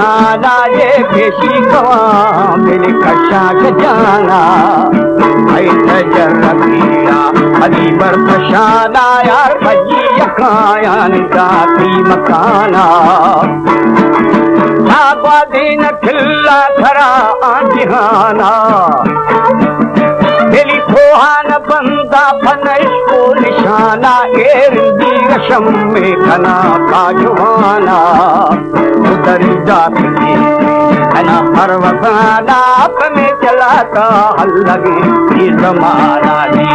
निहाना ये पेशी कवा मिल कशा के जाना ऐसे जरबीरा अली बर फशाना यार भजी यकायान जाती मकाना दिन खिल्ला खरा आंधिहाना दिली फोहान बंदा फनश को निशाना एरंदी रशम में कना का जुवाना उधरी जाती कना हर वफाना में चलाता हल लगे ये जमाना जी